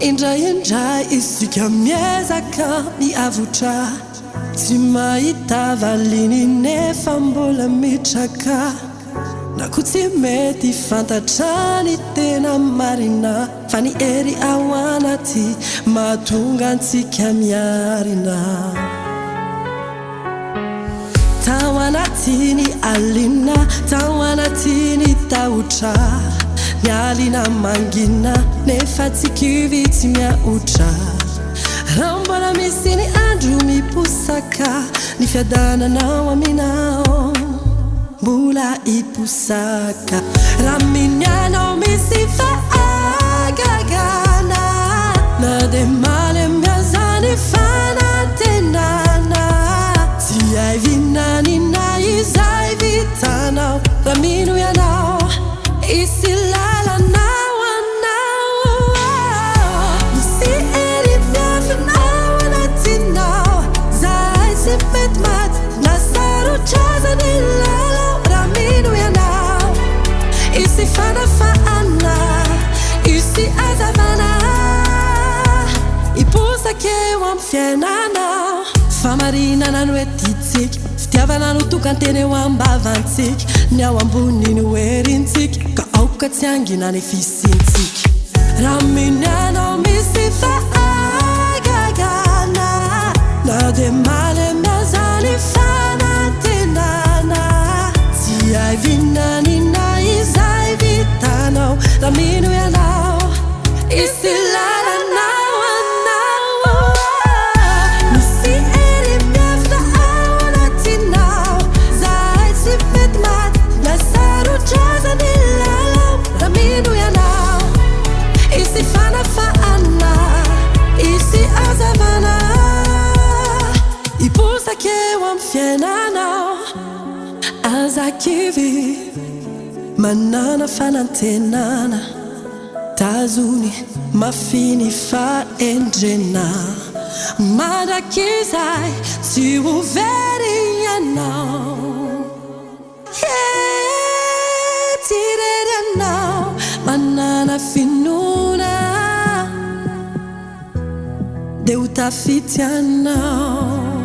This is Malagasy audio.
Indray isika miezaka miavotra tsy mahita valiny nefa mbola mitraka na koa tsy mety fantatrany tena marina fa ny ery ao anaty mahatonga antsika miarina tao anatiny alina tao anatiny tahotra mialina mangina nefa tsy kivy tsy miaotra raha mbola misy ny andro miposaka ny fiadananao aminao mbola iposaka raha minianao misy faagagana na de male miazany fanantenana tsy hay vinanina izay vitanao raha mino ianao isy lalanao anao misy ery miavinao anatinao zay sy mety maty na sarotrazany lalao raha mino ianao isy fanafahana isy azavana iposakeo amy fiainanao famarinana no etitsika fitiavana no tokanteny eo ambavantsika ny ao amboniny hoerintsika ka aoka tsy anginany fisintsika raha minianao misy faagagana na de male miazany fanantenana tsy hay vinanina izay vitanao raha mino ianao isy lalanao anao misy ery miavina ao anatinao zay tsy mety maty na sarotrazany lalao raha mino ianao isy fanafahana isy azavana iposakeo amy fiainanao azakivy manana fanantenana tazony mafiny faendrena mandrakizay tsy hovery ianao tirery anao manana finona de ho tafity anao